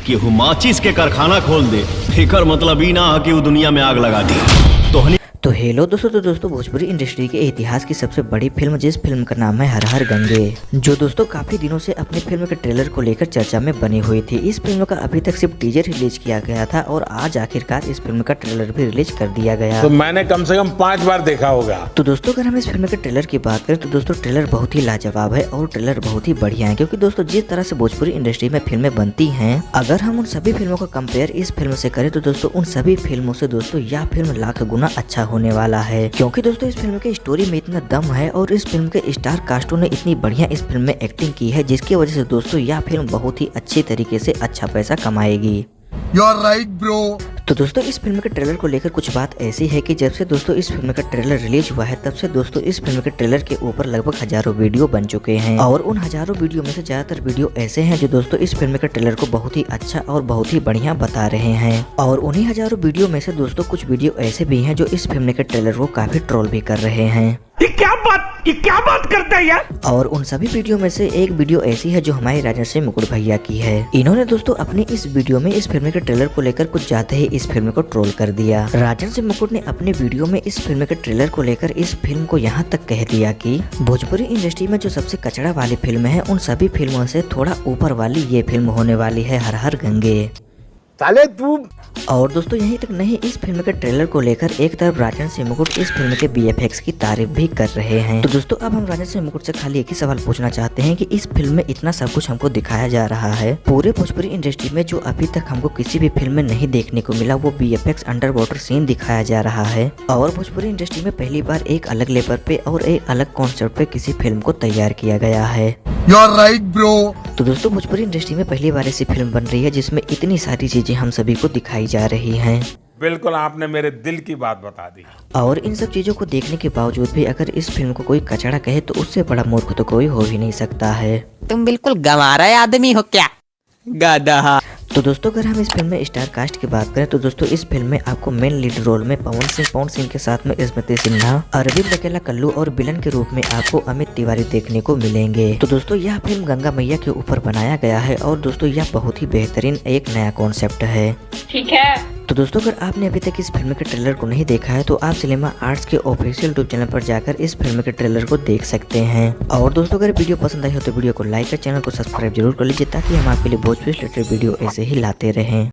केहू माचिस के कारखाना खोल दे, एकर मतलब ई ना कि वो दुनिया में आग लगा दी। तोहनी तो हेलो दोस्तों भोजपुरी इंडस्ट्री के इतिहास की सबसे बड़ी फिल्म जिस फिल्म का नाम है हर हर गंगे, जो दोस्तों काफी दिनों से अपनी फिल्म के ट्रेलर को लेकर चर्चा में बनी हुई थी। इस फिल्म का अभी तक सिर्फ टीजर रिलीज किया गया था और आज आखिरकार इस फिल्म का ट्रेलर भी रिलीज कर दिया गया। तो मैंने कम से कम 5 बार देखा होगा। तो दोस्तों अगर हम इस फिल्म के ट्रेलर की बात करें तो दोस्तों ट्रेलर बहुत ही लाजवाब है और ट्रेलर बहुत ही बढ़िया है, क्योंकि दोस्तों जिस तरह से भोजपुरी इंडस्ट्री में फिल्में बनती हैं, अगर हम उन सभी फिल्मों का कंपेयर इस फिल्म से करें तो दोस्तों उन सभी फिल्मों से दोस्तों यह फिल्म लाख गुना अच्छा होने वाला है, क्योंकि दोस्तों इस फिल्म के स्टोरी में इतना दम है और इस फिल्म के स्टार कास्टों ने इतनी बढ़िया इस फिल्म में एक्टिंग की है, जिसकी वजह से दोस्तों यह फिल्म बहुत ही अच्छी तरीके से अच्छा पैसा कमाएगी। You are right, bro. तो दोस्तों इस फिल्म के ट्रेलर को लेकर कुछ बात ऐसी है कि जब से दोस्तों इस फिल्म का ट्रेलर रिलीज हुआ है तब से दोस्तों इस फिल्म के ट्रेलर के ऊपर लगभग हजारों वीडियो बन चुके हैं और उन हजारों वीडियो में से ज्यादातर वीडियो ऐसे हैं जो दोस्तों इस फिल्म के ट्रेलर को बहुत ही अच्छा और बहुत ही बढ़िया बता रहे हैं, और उन्हीं हजारों वीडियो में से दोस्तों कुछ वीडियो ऐसे भी हैं जो इस फिल्म के ट्रेलर को काफी ट्रोल भी कर रहे हैं। ये क्या बात करता है यार। और उन सभी वीडियो में से एक वीडियो ऐसी है जो हमारे राजर्षि मुकुट भैया की है। इन्होंने दोस्तों अपने इस वीडियो में इस फिल्म के ट्रेलर को लेकर कुछ ज्यादा ही इस फिल्म को ट्रोल कर दिया। राजर्षि मुकुट ने अपने वीडियो में इस फिल्म के ट्रेलर को लेकर इस फिल्म को यहाँ तक कह दिया कि भोजपुरी इंडस्ट्री में जो सबसे कचड़ा वाली फिल्म है उन सभी फिल्मों से थोड़ा ऊपर वाली ये फिल्म होने वाली है हर हर गंगे। साले तू। और दोस्तों यहीं तक नहीं, इस फिल्म के ट्रेलर को लेकर एक तरफ राजर्षि मुकुट इस फिल्म के VFX की तारीफ भी कर रहे हैं। तो दोस्तों अब हम राजर्षि मुकुट से खाली एक ही सवाल पूछना चाहते हैं कि इस फिल्म में इतना सब कुछ हमको दिखाया जा रहा है, पूरे भोजपुरी इंडस्ट्री में जो अभी तक हमको किसी भी फिल्म में नहीं देखने को मिला वो VFX अंडर वाटर सीन दिखाया जा रहा है, और भोजपुरी इंडस्ट्री में पहली बार एक अलग लेवल पे और एक अलग कॉन्सेप्ट पे किसी फिल्म को तैयार किया गया है। You are right, bro. तो दोस्तों भोजपुरी इंडस्ट्री में पहली बार ऐसी फिल्म बन रही है जिसमें इतनी सारी चीजें हम सभी को दिखाई जा रही हैं। बिल्कुल आपने मेरे दिल की बात बता दी। और इन सब चीजों को देखने के बावजूद भी अगर इस फिल्म को कोई कचड़ा कहे तो उससे बड़ा मूर्ख तो कोई हो ही नहीं सकता है। तुम बिल्कुल गंवारा आदमी हो क्या, गधा। तो दोस्तों अगर हम इस फिल्म में स्टार कास्ट की बात करें तो दोस्तों इस फिल्म में आपको मेन लीड रोल में पवन सिंह के साथ में स्मृति सिन्हा, अरविंद अकेला कल्लू और विलन के रूप में आपको अमित तिवारी देखने को मिलेंगे। तो दोस्तों यह फिल्म गंगा मैया के ऊपर बनाया गया है और दोस्तों यह बहुत ही बेहतरीन एक नया कॉन्सेप्ट है। ठीक है। तो दोस्तों अगर आपने अभी तक इस फिल्म के ट्रेलर को नहीं देखा है तो आप सिनेमा आर्ट्स के ऑफिशियल यूट्यूब चैनल पर जाकर इस फिल्म के ट्रेलर को देख सकते हैं। और दोस्तों अगर वीडियो पसंद आई हो तो वीडियो को लाइक और चैनल को सब्सक्राइब जरूर कर लीजिए ताकि हम आपके लिए भोजपुरी रिलेटेड वीडियो ऐसे ही लाते रहें।